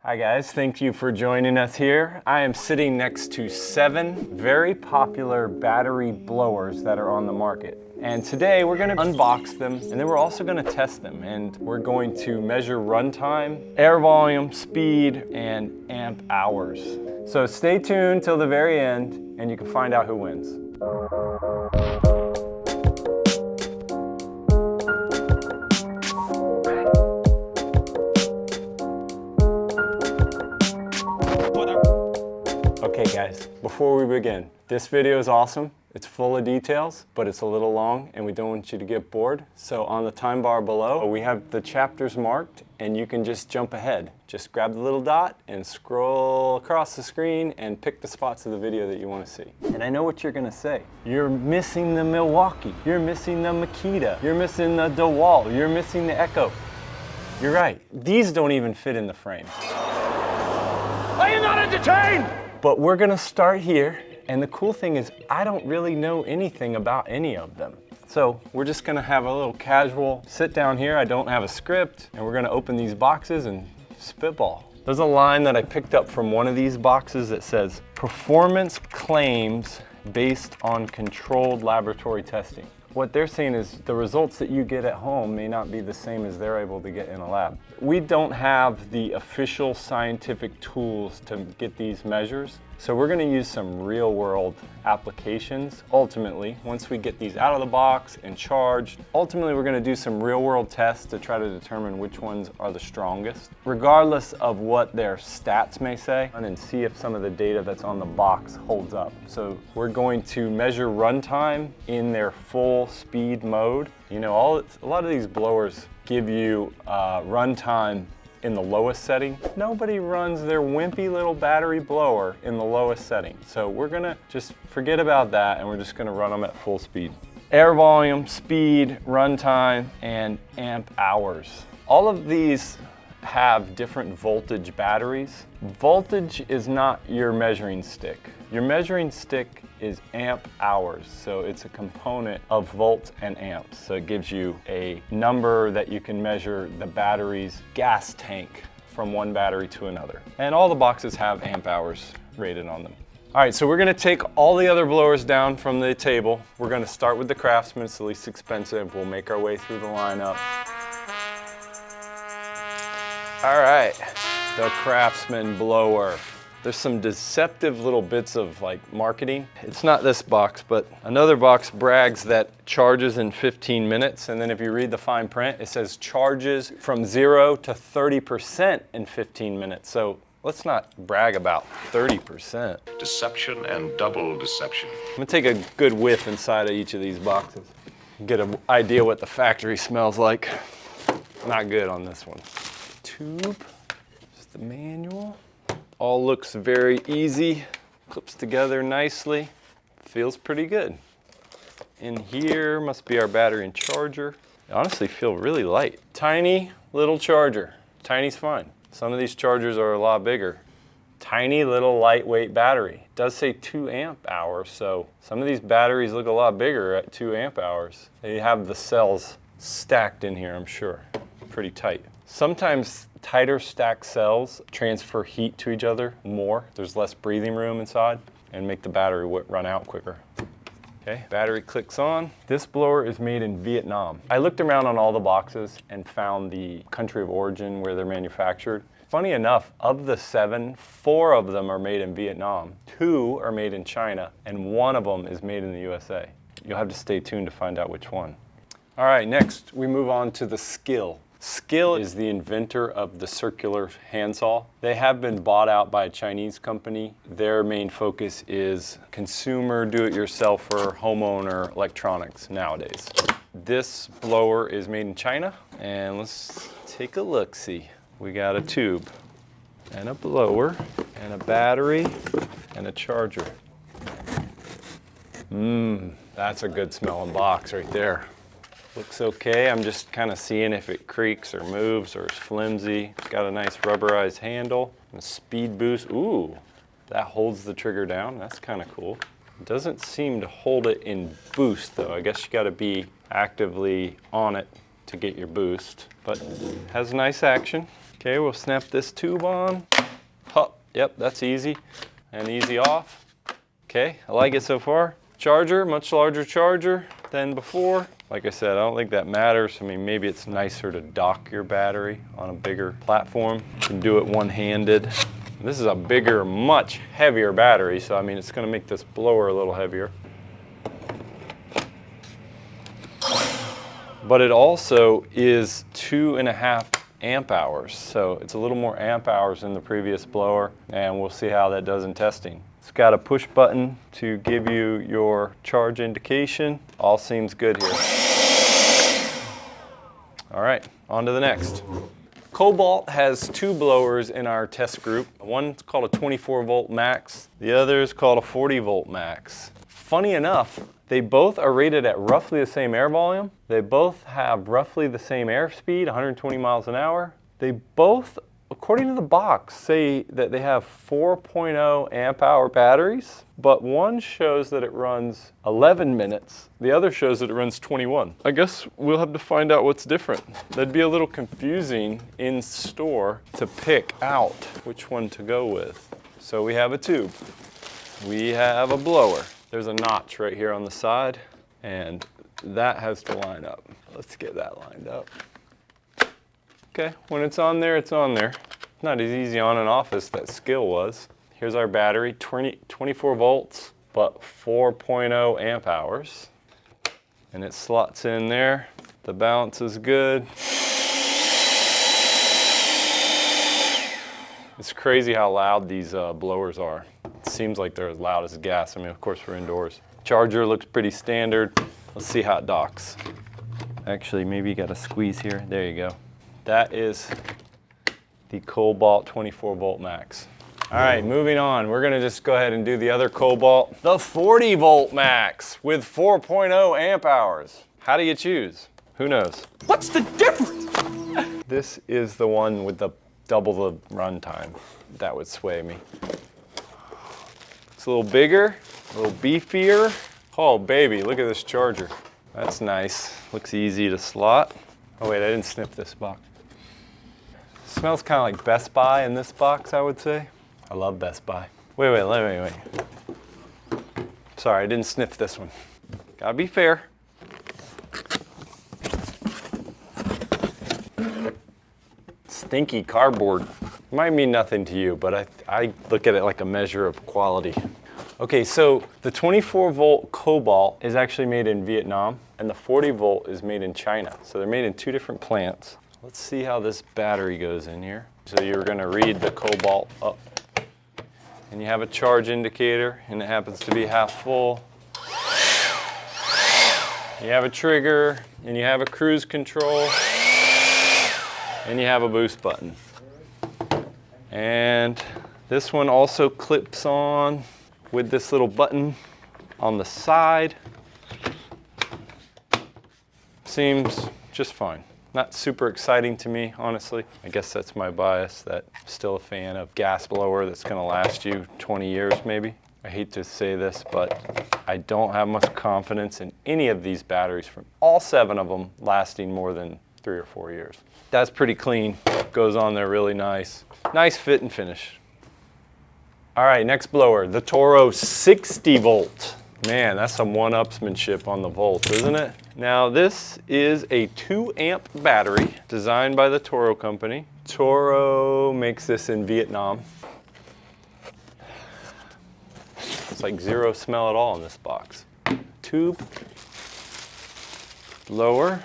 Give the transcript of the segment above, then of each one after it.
Hi guys, thank you for joining us here. I am sitting next to 7 very popular battery blowers that are on the market. And today we're gonna unbox them and then we're also gonna test them. And we're going to measure runtime, air volume, speed, and amp hours. So stay tuned till the very end and you can find out who wins. Okay guys, before we begin, this video is awesome. It's full of details, but it's a little long and we don't want you to get bored. So on the time bar below, we have the chapters marked and you can just jump ahead. Just grab the little dot and scroll across the screen and pick the spots of the video that you want to see. And I know what you're gonna say. You're missing the Milwaukee, you're missing the Makita, you're missing the DeWalt, you're missing the Echo. You're right, these don't even fit in the frame. Are you not entertained? But we're gonna start here, and the cool thing is I don't really know anything about any of them. So we're just gonna have a little casual sit down here. I don't have a script, and we're gonna open these boxes and spitball. There's a line that I picked up from one of these boxes that says, performance claims based on controlled laboratory testing. What they're saying is the results that you get at home may not be the same as they're able to get in a lab. We don't have the official scientific tools to get these measures, so we're gonna use some real world applications. Ultimately, once we get these out of the box and charged, ultimately we're gonna do some real world tests to try to determine which ones are the strongest, regardless of what their stats may say, and then see if some of the data that's on the box holds up. So we're going to measure runtime in their full speed mode. You know, a lot of these blowers give you runtime in the lowest setting. Nobody runs their wimpy little battery blower in the lowest setting. So we're gonna just forget about that and we're just gonna run them at full speed. Air volume, speed, runtime, and amp hours. All of these have different voltage batteries. Voltage is not your measuring stick. Your measuring stick is amp hours, so it's a component of volts and amps. So it gives you a number that you can measure the battery's gas tank from one battery to another. And all the boxes have amp hours rated on them. All right, so we're gonna take all the other blowers down from the table. We're gonna start with the Craftsman, it's the least expensive. We'll make our way through the lineup. All right, the Craftsman blower. There's some deceptive little bits of like marketing. It's not this box, but another box brags that charges in 15 minutes. And then if you read the fine print, it says charges from 0 to 30% in 15 minutes. So let's not brag about 30%. Deception and double deception. I'm gonna take a good whiff inside of each of these boxes. Get an idea what the factory smells like. Not good on this one. Tube, just the manual. All looks very easy, clips together nicely, feels pretty good. In here must be our battery and charger. They honestly feel really light. Tiny little charger, tiny's fine. Some of these chargers are a lot bigger. Tiny little lightweight battery. It does say 2 amp hours, so some of these batteries look a lot bigger at 2 amp hours. They have the cells stacked in here, I'm sure, pretty tight. Sometimes tighter stacked cells transfer heat to each other more. There's less breathing room inside and make the battery run out quicker. Okay, battery clicks on. This blower is made in Vietnam. I looked around on all the boxes and found the country of origin where they're manufactured. Funny enough, of the 7, 4 of them are made in Vietnam, 2 are made in China, and 1 of them is made in the USA. You'll have to stay tuned to find out which one. All right, next we move on to the Skil. Skil is the inventor of the circular handsaw. They have been bought out by a Chinese company. Their main focus is consumer, do-it-yourselfer, homeowner electronics nowadays. This blower is made in China, and let's take a look-see. We got a tube, and a blower, and a battery, and a charger. That's a good smelling box right there. Looks okay. I'm just kind of seeing if it creaks or moves or is flimsy. It's got a nice rubberized handle and a speed boost. Ooh, that holds the trigger down. That's kind of cool. It doesn't seem to hold it in boost though. I guess you got to be actively on it to get your boost, but has nice action. Okay, we'll snap this tube on. Hup, yep, that's easy. And easy off. Okay, I like it so far. Charger, much larger charger than before. Like I said, I don't think that matters. I mean, maybe it's nicer to dock your battery on a bigger platform. You can do it one-handed. This is a bigger, much heavier battery, so I mean, it's gonna make this blower a little heavier. But it also is 2.5 amp hours. So it's a little more amp hours than the previous blower, and we'll see how that does in testing. It's got a push button to give you your charge indication. All seems good here. All right, on to the next. Kobalt has two blowers in our test group. One's called a 24 volt max. The other is called a 40 volt max. Funny enough, they both are rated at roughly the same air volume. They both have roughly the same airspeed, 120 miles an hour. They both, according to the box, say that they have 4.0 amp hour batteries, but one shows that it runs 11 minutes. The other shows that it runs 21. I guess we'll have to find out what's different. That'd be a little confusing in store to pick out which one to go with. So we have a tube. We have a blower. There's a notch right here on the side, and that has to line up. Let's get that lined up. Okay, when it's on there, it's on there. Not as easy on and off as that Skil was. Here's our battery, 24 volts, but 4.0 amp hours. And it slots in there. The balance is good. It's crazy how loud these blowers are. It seems like they're as loud as gas. I mean, of course, we're indoors. Charger looks pretty standard. Let's see how it docks. Actually, maybe you got to squeeze here. There you go. That is the Kobalt 24 volt max. All right, moving on. We're gonna just go ahead and do the other Kobalt, the 40 volt max with 4.0 amp hours. How do you choose? Who knows? What's the difference? This is the one with the double the runtime. That would sway me. It's a little bigger, a little beefier. Oh baby, look at this charger. That's nice. Looks easy to slot. Oh wait, I didn't sniff this box. Smells kind of like Best Buy in this box, I would say. I love Best Buy. Wait. Sorry, I didn't sniff this one. Gotta be fair. Stinky cardboard. Might mean nothing to you, but I look at it like a measure of quality. Okay, so the 24 volt Kobalt is actually made in Vietnam, and the 40 volt is made in China. So they're made in two different plants. Let's see how this battery goes in here. So you're gonna read the Kobalt up. And you have a charge indicator, and it happens to be half full. You have a trigger, and you have a cruise control, and you have a boost button. And this one also clips on with this little button on the side. Seems just fine. Not super exciting to me, honestly. I guess that's my bias, that I'm still a fan of gas blower that's gonna last you 20 years maybe. I hate to say this, but I don't have much confidence in any of these batteries, from all 7 of them lasting more than 3 or 4 years. That's pretty clean, goes on there really nice. Nice fit and finish. All right, next blower, the TORO 60 volt. Man, that's some one-upsmanship on the volts, isn't it? Now this is a 2 amp battery designed by the TORO company. TORO makes this in Vietnam. It's like zero smell at all in this box. Tube, blower.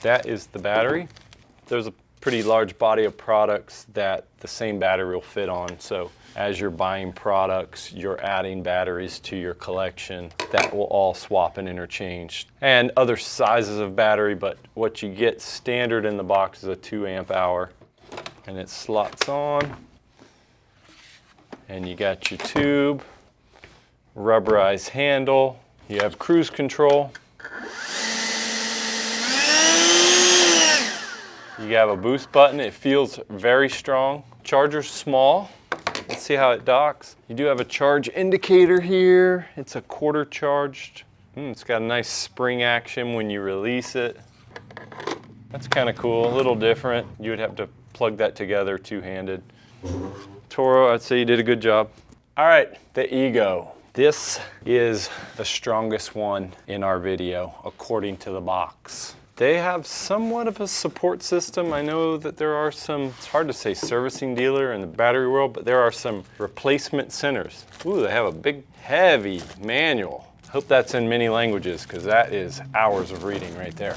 That is the battery. There's a pretty large body of products that the same battery will fit on. So as you're buying products, you're adding batteries to your collection that will all swap and interchange. And other sizes of battery, but what you get standard in the box is a 2 amp hour. And it slots on. And you got your tube, rubberized handle. You have cruise control. You have a boost button. It feels very strong. Charger's small. Let's see how it docks. You do have a charge indicator here. It's a quarter charged. It's got a nice spring action when you release it. That's kind of cool, a little different. You would have to plug that together two-handed. TORO, I'd say you did a good job. All right, the Ego. This is the strongest one in our video, according to the box. They have somewhat of a support system. I know that there are some, it's hard to say servicing dealer in the battery world, but there are some replacement centers. Ooh, they have a big, heavy manual. Hope that's in many languages, because that is hours of reading right there.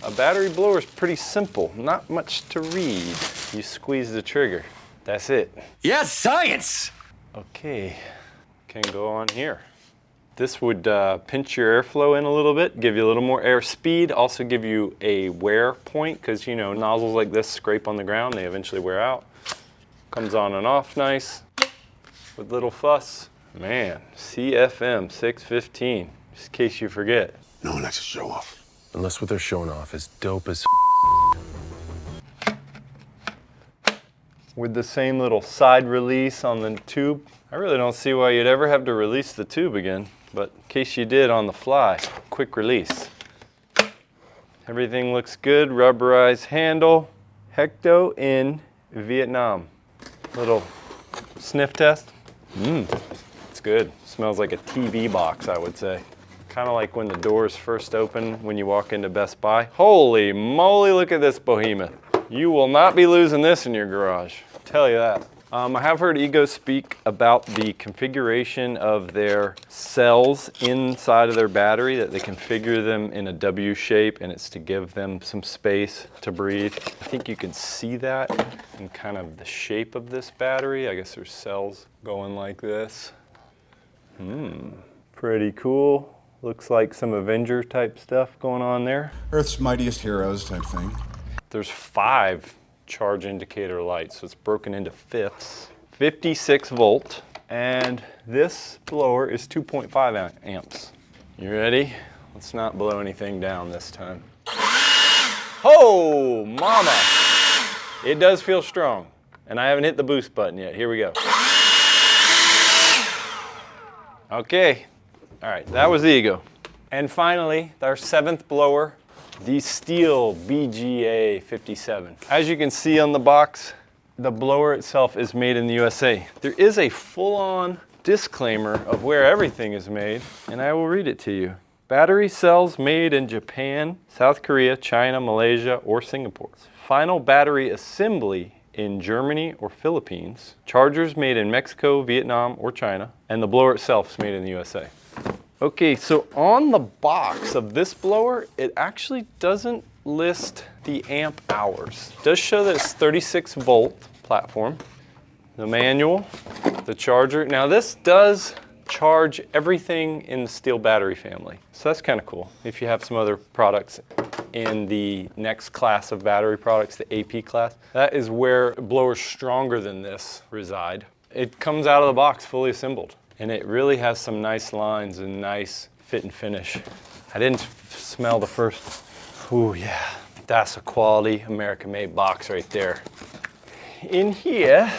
A battery blower is pretty simple, not much to read. You squeeze the trigger, that's it. Yes, science! Okay, can go on here. This would pinch your airflow in a little bit, give you a little more air speed, also give you a wear point, because you know, nozzles like this scrape on the ground, they eventually wear out. Comes on and off nice, with little fuss. Man, CFM 615, just in case you forget. No, that's a show off. Unless what they're showing off is dope as With the same little side release on the tube. I really don't see why you'd ever have to release the tube again, but in case you did on the fly, quick release. Everything looks good, rubberized handle, Hecto in Vietnam. Little sniff test. It's good. Smells like a TV box, I would say. Kind of like when the doors first open when you walk into Best Buy. Holy moly, look at this behemoth. You will not be losing this in your garage, I'll tell you that. I have heard Ego speak about the configuration of their cells inside of their battery, that they configure them in a W shape, and it's to give them some space to breathe. I think you can see that in kind of the shape of this battery. I guess there's cells going like this. Pretty cool. Looks like some Avenger type stuff going on there. Earth's mightiest heroes type thing. There's 5 charge indicator lights, so it's broken into fifths. 56 volt, and this blower is 2.5 amps. You ready? Let's not blow anything down this time. Oh, mama! It does feel strong, and I haven't hit the boost button yet. Here we go. Okay. All right, that was the Ego. And finally, our 7th blower, the STIHL BGA 57. As you can see on the box, the blower itself is made in the USA. There is a full-on disclaimer of where everything is made, and I will read it to you. Battery cells made in Japan, South Korea, China, Malaysia, or Singapore. Final battery assembly in Germany or Philippines. Chargers made in Mexico, Vietnam, or China. And the blower itself is made in the USA. Okay, so on the box of this blower, it actually doesn't list the amp hours. It does show that it's 36 volt platform. The manual, the charger. Now this does charge everything in the STIHL battery family. So that's kind of cool. If you have some other products in the next class of battery products, the AP class, that is where blowers stronger than this reside. It comes out of the box fully assembled. And it really has some nice lines and nice fit and finish. I didn't smell the first, ooh yeah, that's a quality American-made box right there. In here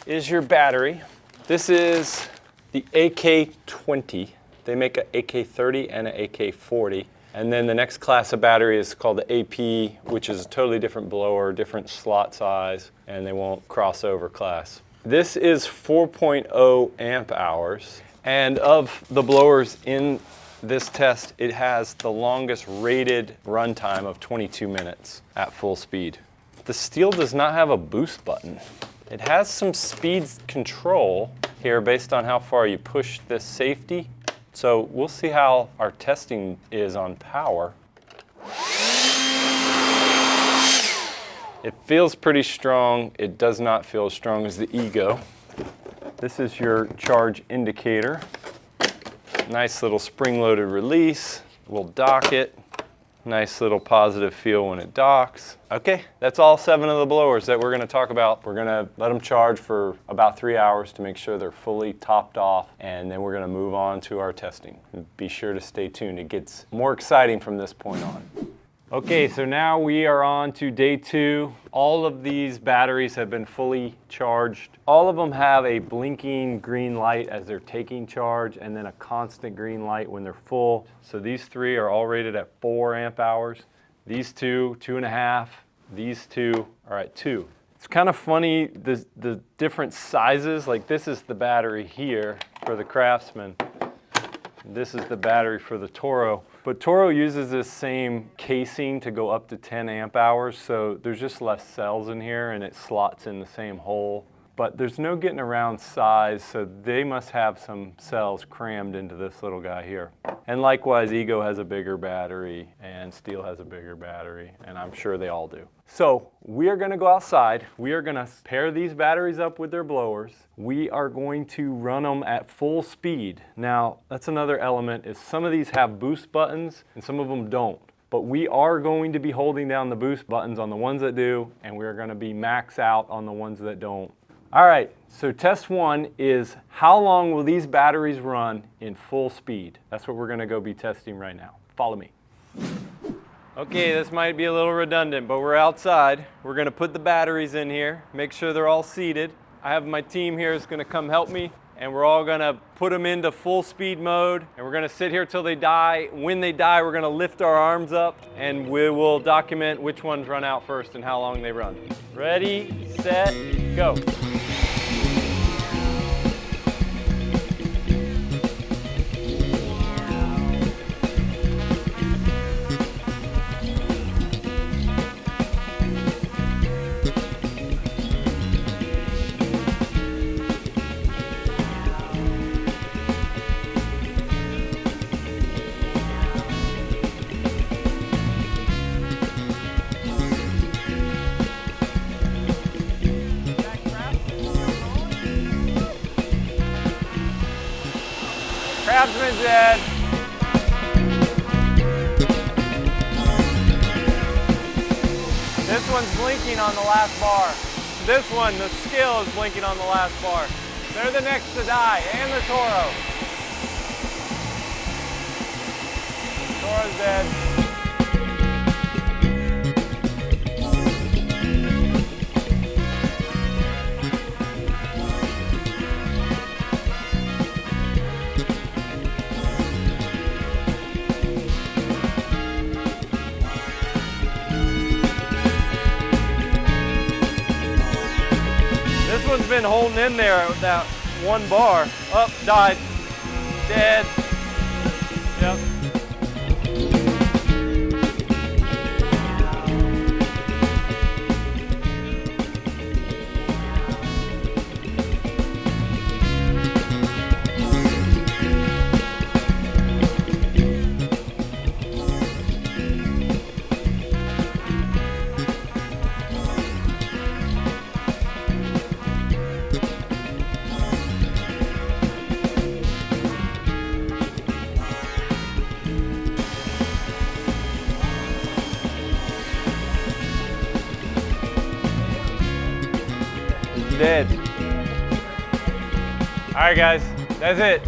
is your battery. This is the AK-20. They make an AK-30 and an AK-40. And then the next class of battery is called the AP, which is a totally different blower, different slot size, and they won't cross over class. This is 4.0 amp hours, and of the blowers in this test, it has the longest rated runtime of 22 minutes at full speed. The STIHL does not have a boost button. It has some speed control here based on how far you push this safety. So we'll see how our testing is on power. It feels pretty strong. It does not feel as strong as the Ego. This is your charge indicator. Nice little spring-loaded release. We'll dock it. Nice little positive feel when it docks. Okay, that's all 7 of the blowers that we're gonna talk about. We're gonna let them charge for about 3 hours to make sure they're fully topped off, and then we're gonna move on to our testing. Be sure to stay tuned. It gets more exciting from this point on. Okay, so now we are on to day 2. All of these batteries have been fully charged. All of them have a blinking green light as they're taking charge, and then a constant green light when they're full. So these 3 are all rated at 4 amp hours. these two, 2.5, these two are at 2. It's kind of funny, the different sizes, like this is the battery here for the Craftsman. This is the battery for the TORO. But TORO uses this same casing to go up to 10 amp hours, so there's just less cells in here and it slots in the same hole. But there's no getting around size, so they must have some cells crammed into this little guy here. And likewise, Ego has a bigger battery, and STIHL has a bigger battery, and I'm sure they all do. So we are gonna go outside. We are gonna pair these batteries up with their blowers. We are going to run them at full speed. Now, that's another element, is some of these have boost buttons, and some of them don't. But we are going to be holding down the boost buttons on the ones that do, and we are gonna be max out on the ones that don't. All right, so test 1 is how long will these batteries run in full speed? That's what we're gonna go be testing right now. Follow me. Okay, this might be a little redundant, but we're outside. We're gonna put the batteries in here, make sure they're all seated. I have my team here is gonna come help me, and we're all gonna put them into full speed mode, and we're gonna sit here till they die. When they die, we're gonna lift our arms up, and we will document which ones run out first and how long they run. Ready, set, go. Craftsman's dead. This one's blinking on the last bar. This one, the Skil, is blinking on the last bar. They're the next to die, and the TORO. TORO's dead. This one's been holding in there with that one bar. Up, died, dead. Yep. Dead. All right, guys, that's it.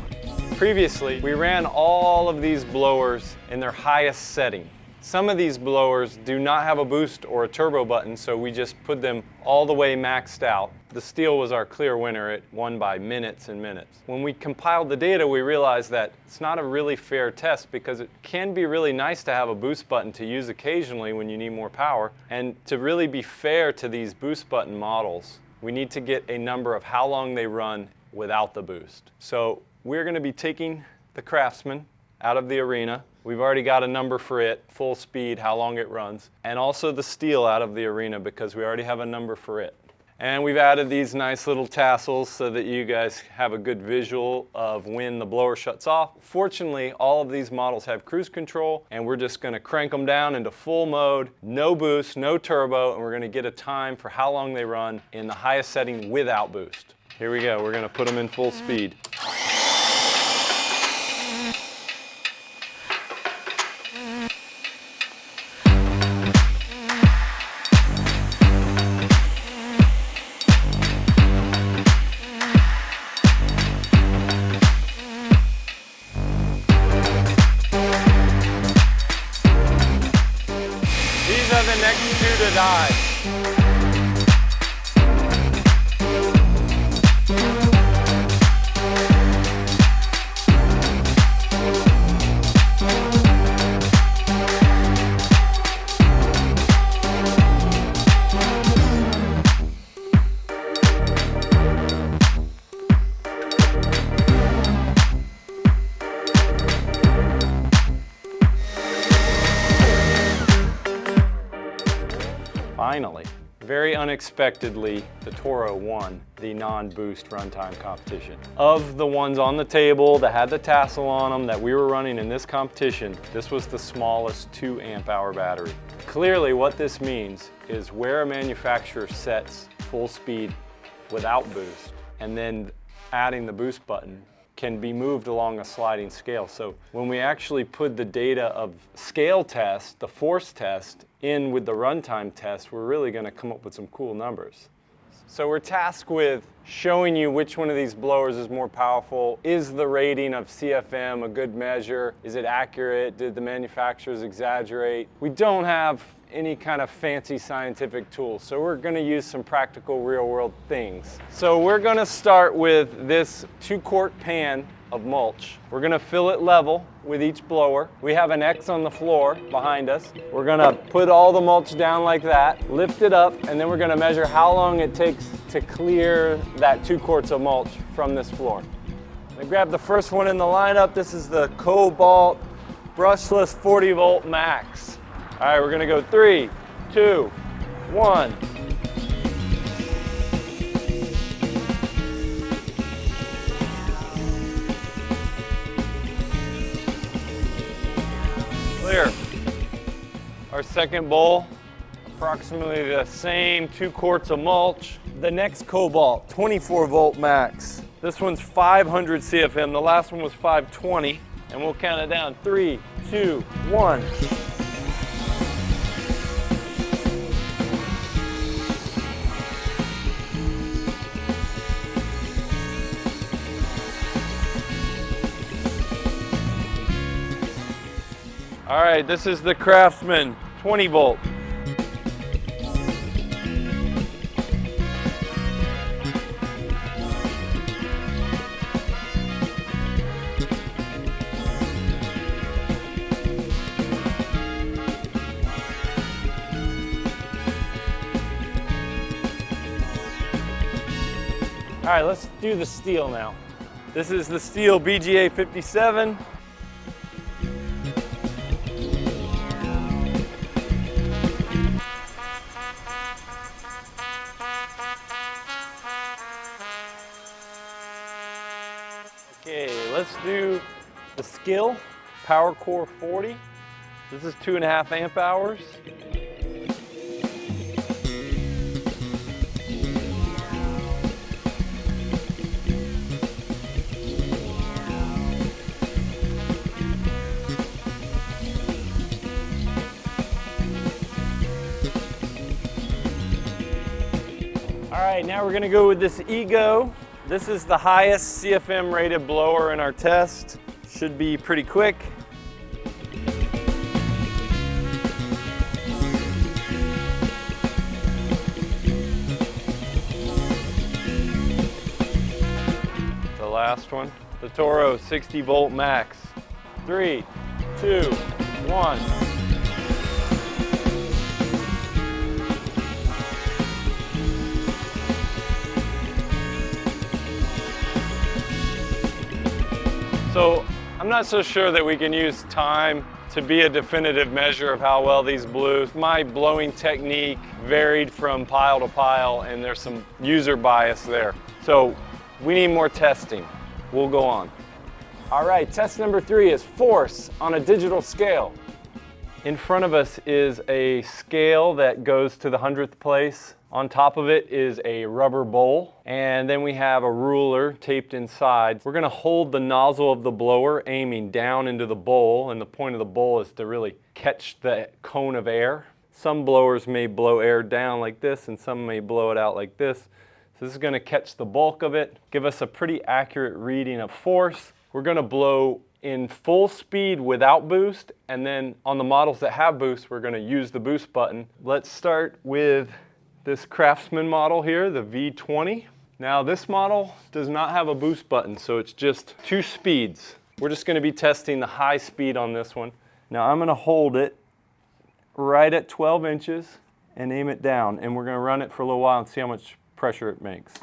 Previously, we ran all of these blowers in their highest setting. Some of these blowers do not have a boost or a turbo button, so we just put them all the way maxed out. The STIHL was our clear winner. It won by minutes and minutes. When we compiled the data, we realized that it's not a really fair test because it can be really nice to have a boost button to use occasionally when you need more power. And to really be fair to these boost button models, we need to get a number of how long they run without the boost. So we're going to be taking the Craftsman out of the arena. We've already got a number for it, full speed, how long it runs, and also the STIHL out of the arena because we already have a number for it. And we've added these nice little tassels so that you guys have a good visual of when the blower shuts off. Fortunately, all of these models have cruise control, and we're just going to crank them down into full mode, no boost, no turbo, and we're going to get a time for how long they run in the highest setting without boost. Here we go. We're going to put them in full speed. These are the next two to die. finally, very unexpectedly, the TORO won the non-boost runtime competition. Of the ones on the table that had the tassel on them that we were running in this competition, this was the smallest 2 amp hour battery. Clearly what this means is where a manufacturer sets full speed without boost and then adding the boost button can be moved along a sliding scale. So when we actually put the data of scale test, the force test, in with the runtime test, we're really gonna come up with some cool numbers. So we're tasked with showing you which one of these blowers is more powerful. Is the rating of CFM a good measure? Is it accurate? Did the manufacturers exaggerate? We don't have any kind of fancy scientific tools, so we're gonna use some practical real-world things. So we're gonna start with this 2-quart pan of mulch. We're gonna fill it level with each blower. We have an X on the floor behind us. We're gonna put all the mulch down like that, lift it up, and then we're gonna measure how long it takes to clear that 2 quarts of mulch from this floor. I grab the first one in the lineup. This is the Kobalt brushless 40 volt max. All right, we're gonna go 3, 2, 1. Clear. Our second bowl, approximately the same 2 quarts of mulch. The next Kobalt, 24 volt max. This one's 500 CFM, the last one was 520, and we'll count it down. 3, 2, 1. All right, this is the Craftsman 20 volt. All right, let's do the STIHL now. This is the STIHL BGA 57. Okay, let's do the Skil Power Core 40. This is 2.5 amp hours. All right, now we're gonna go with this Ego. This is the highest CFM rated blower in our test. Should be pretty quick. The last one, the TORO 60 volt max. 3, 2, 1. So I'm not so sure that we can use time to be a definitive measure of how well these blew. My blowing technique varied from pile to pile, and there's some user bias there. So we need more testing. We'll go on. All right, test number 3 is force on a digital scale. In front of us is a scale that goes to the 100th place. On top of it is a rubber bowl, and then we have a ruler taped inside. We're gonna hold the nozzle of the blower aiming down into the bowl, and the point of the bowl is to really catch the cone of air. Some blowers may blow air down like this, and some may blow it out like this. So this is gonna catch the bulk of it, give us a pretty accurate reading of force. We're gonna blow in full speed without boost, and then on the models that have boost, we're gonna use the boost button. Let's start with this Craftsman model here, the V20. Now this model does not have a boost button, so it's just 2 speeds. We're just gonna be testing the high speed on this one. Now I'm gonna hold it right at 12 inches and aim it down, and we're gonna run it for a little while and see how much pressure it makes.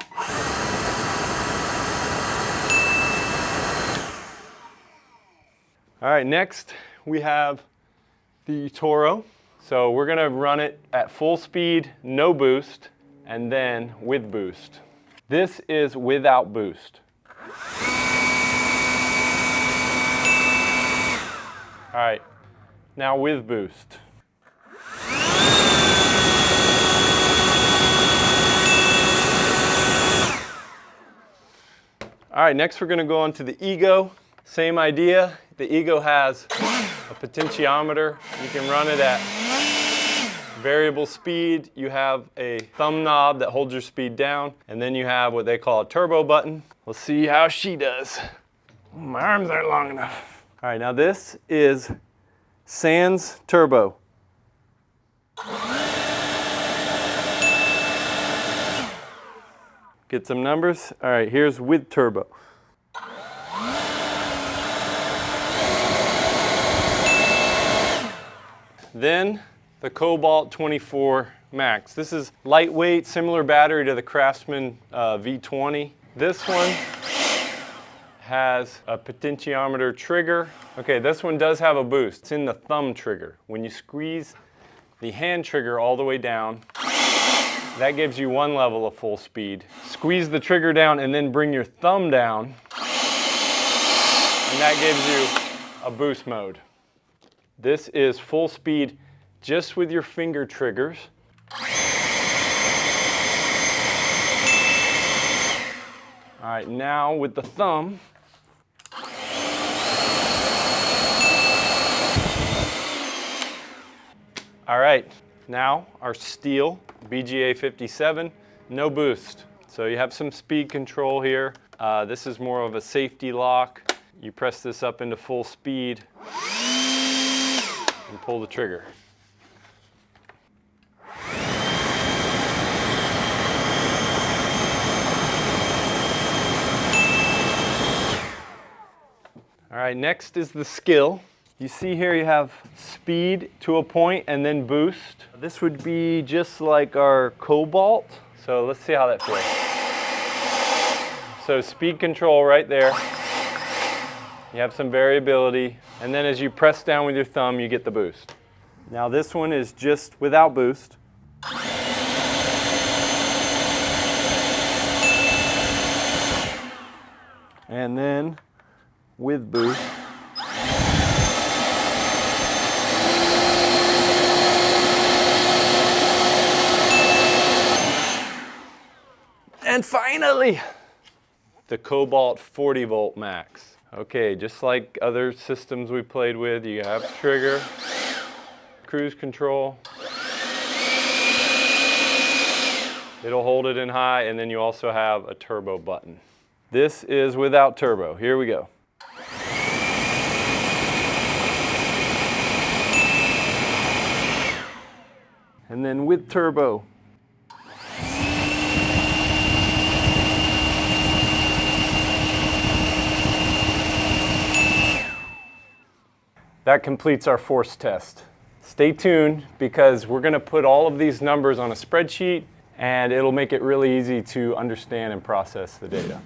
All right, next we have the TORO So we're gonna run it at full speed, no boost, and then with boost. This is without boost. All right, now with boost. All right, next we're gonna go on to the Ego. Same idea. The Ego has a potentiometer. You can run it at variable speed. You have a thumb knob that holds your speed down, and then you have what they call a turbo button. We'll see how she does. My arms aren't long enough. All right, now this is sans turbo. Get some numbers. All right, here's with turbo. Then the Kobalt 24 Max. This is lightweight, similar battery to the Craftsman V20. This one has a potentiometer trigger. Okay, this one does have a boost. It's in the thumb trigger. When you squeeze the hand trigger all the way down, that gives you one level of full speed. Squeeze the trigger down and then bring your thumb down, and that gives you a boost mode. This is full speed just with your finger triggers. All right, now with the thumb. All right, now our STIHL BGA 57, no boost. So you have some speed control here. This is more of a safety lock. You press this up into full speed and pull the trigger. All right, next is the Skil. You see here you have speed to a point and then boost. This would be just like our Kobalt. So let's see how that feels. So speed control right there. You have some variability. And then as you press down with your thumb, you get the boost. Now this one is just without boost. And then with boost. And finally, the Kobalt 40 volt max. Okay, just like other systems we played with, you have trigger, cruise control. It'll hold it in high, and then you also have a turbo button. This is without turbo. Here we go. And then with turbo. That completes our force test. Stay tuned because we're going to put all of these numbers on a spreadsheet and it'll make it really easy to understand and process the data.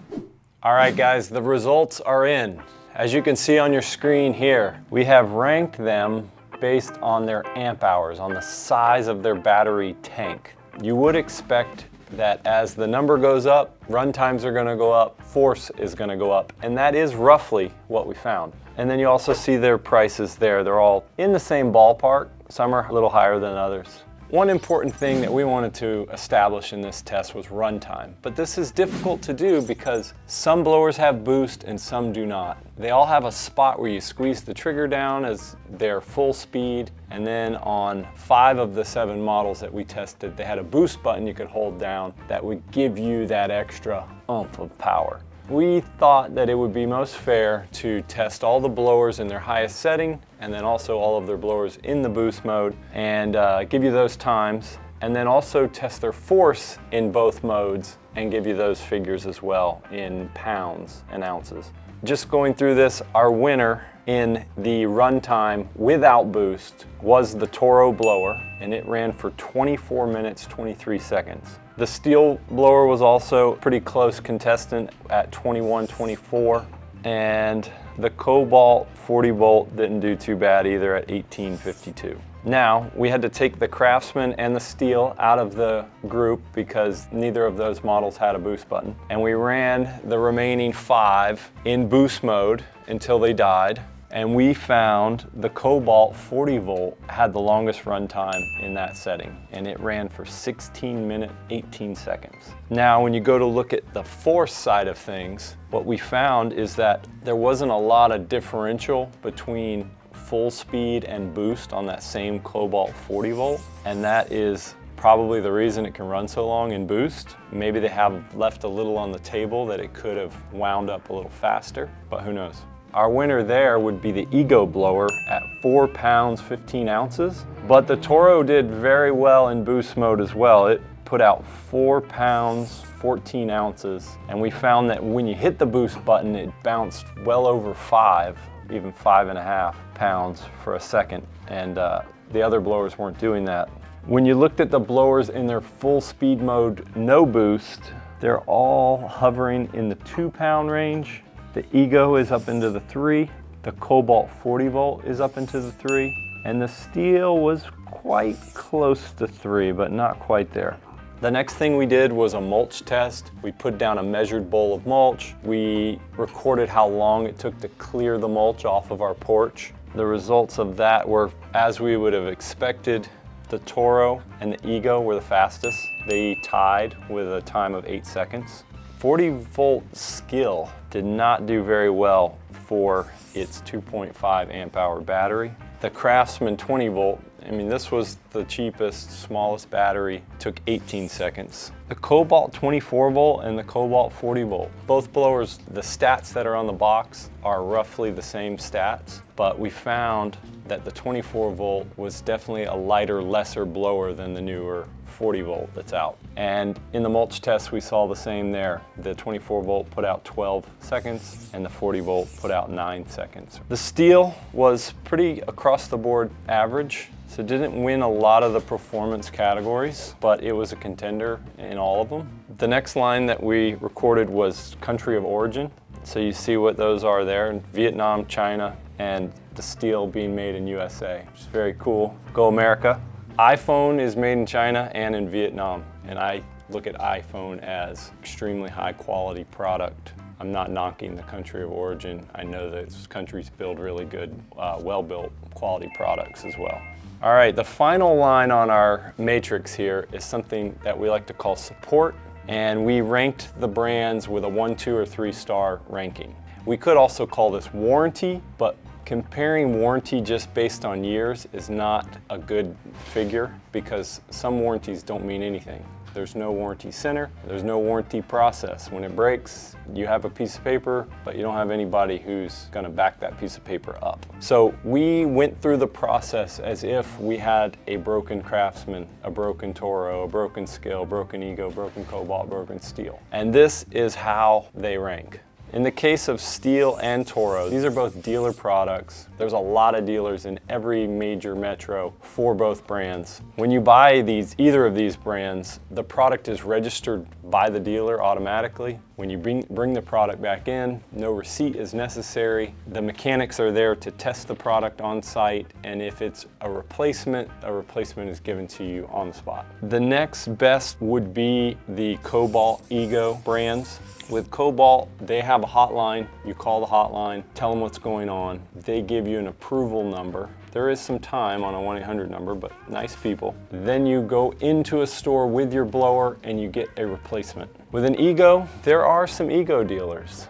All right guys, the results are in. As you can see on your screen here, we have ranked them based on their amp hours, on the size of their battery tank. You would expect that as the number goes up, run times are going to go up, force is going to go up, and that is roughly what we found. And then you also see their prices there. They're all in the same ballpark. Some are a little higher than others. One important thing that we wanted to establish in this test was runtime, but this is difficult to do because some blowers have boost and some do not. They all have a spot where you squeeze the trigger down as they're full speed, and then on 5 of the 7 models that we tested, they had a boost button you could hold down that would give you that extra oomph of power. We thought that it would be most fair to test all the blowers in their highest setting and then also all of their blowers in the boost mode and give you those times, and then also test their force in both modes and give you those figures as well in pounds and ounces. Just going through this, our winner in the runtime without boost was the TORO blower, and it ran for 24 minutes, 23 seconds. The STIHL blower was also a pretty close contestant at 21:24, and the Kobalt 40 volt didn't do too bad either at 18:52. Now, we had to take the Craftsman and the STIHL out of the group because neither of those models had a boost button. And we ran the remaining 5 in boost mode until they died. And we found the Kobalt 40 volt had the longest run time in that setting, and it ran for 16 minutes, 18 seconds. Now, when you go to look at the force side of things, what we found is that there wasn't a lot of differential between full speed and boost on that same Kobalt 40 volt, and that is probably the reason it can run so long in boost. Maybe they have left a little on the table that it could have wound up a little faster, but who knows. Our winner there would be the Ego blower at 4 pounds, 15 ounces. But the TORO did very well in boost mode as well. It put out 4 pounds, 14 ounces. And we found that when you hit the boost button, it bounced well over 5, even 5.5 pounds for a second. And the other blowers weren't doing that. When you looked at the blowers in their full speed mode, no boost, they're all hovering in the 2 pound range. The Ego is up into the 3, the Kobalt 40 volt is up into the 3, and the STIHL was quite close to 3, but not quite there. The next thing we did was a mulch test. We put down a measured bowl of mulch. We recorded how long it took to clear the mulch off of our porch. The results of that were, as we would have expected, the TORO and the Ego were the fastest. They tied with a time of 8 seconds. 40 volt Skil did not do very well for its 2.5 amp hour battery. The Craftsman 20 volt, I mean, this was the cheapest, smallest battery, took 18 seconds. The Kobalt 24 volt and the Kobalt 40 volt, both blowers, the stats that are on the box are roughly the same stats, but we found that the 24 volt was definitely a lighter, lesser blower than the newer 40 volt that's out. And in the mulch test, we saw the same there. The 24 volt put out 12 seconds and the 40 volt put out 9 seconds. The STIHL was pretty across the board average, so it didn't win a lot of the performance categories, but it was a contender in all of them. The next line that we recorded was country of origin. So you see what those are there, in Vietnam, China, and the STIHL being made in USA, which is very cool. Go America. iPhone is made in China and in Vietnam, and I look at iPhone as extremely high quality product. I'm not knocking the country of origin. I know that countries build really good, well-built quality products as well. All right, the final line on our matrix here is something that we like to call support, and we ranked the brands with a 1, 2, or 3 star ranking. We could also call this warranty, but comparing warranty just based on years is not a good figure because some warranties don't mean anything. There's no warranty center, there's no warranty process. When it breaks, you have a piece of paper, but you don't have anybody who's gonna back that piece of paper up. So we went through the process as if we had a broken Craftsman, a broken TORO, a broken Skil, broken Ego, broken Kobalt, broken STIHL. And this is how they rank. In the case of STIHL and TORO, these are both dealer products. There's a lot of dealers in every major metro for both brands. When you buy either of these brands, the product is registered by the dealer automatically. When you bring the product back in, no receipt is necessary. The mechanics are there to test the product on site, and if it's a replacement is given to you on the spot. The next best would be the Kobalt Ego brands. With Kobalt, they have a hotline. You call the hotline, tell them what's going on. They give you an approval number. There is some time on a 1-800 number, but nice people. Then you go into a store with your blower and you get a replacement. With an Ego, there are some Ego dealers.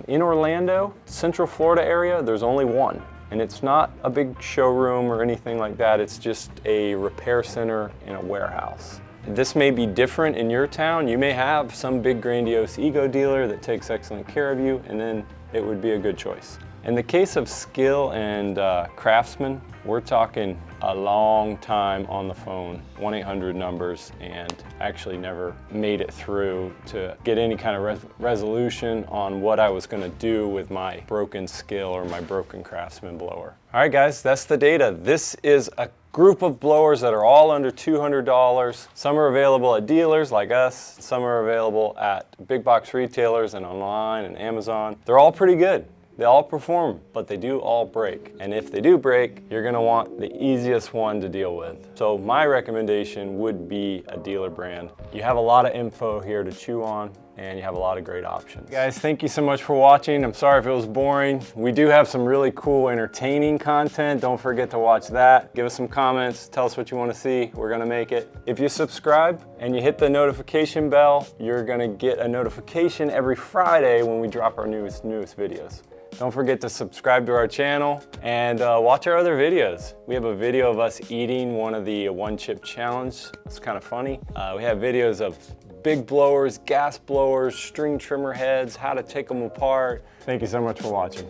In Orlando, Central Florida area, there's only one. And it's not a big showroom or anything like that. It's just a repair center in a warehouse. This may be different in your town. You may have some big grandiose Ego dealer that takes excellent care of you, and then it would be a good choice. In the case of Skil and Craftsman, we're talking a long time on the phone, 1-800 numbers, and actually never made it through to get any kind of resolution on what I was gonna do with my broken Skil or my broken Craftsman blower. All right guys, that's the data. This is a group of blowers that are all under $200. Some are available at dealers like us. Some are available at big box retailers and online and Amazon. They're all pretty good. They all perform, but they do all break. And if they do break, you're gonna want the easiest one to deal with. So my recommendation would be a dealer brand. You have a lot of info here to chew on, and you have a lot of great options. Guys, thank you so much for watching. I'm sorry if it was boring. We do have some really cool, entertaining content. Don't forget to watch that. Give us some comments, tell us what you want to see. We're gonna make it. If you subscribe and you hit the notification bell, you're gonna get a notification every Friday when we drop our newest videos. Don't forget to subscribe to our channel and watch our other videos. We have a video of us eating one of the one chip challenge. It's kind of funny. We have videos of big blowers, gas blowers, string trimmer heads, how to take them apart. Thank you so much for watching.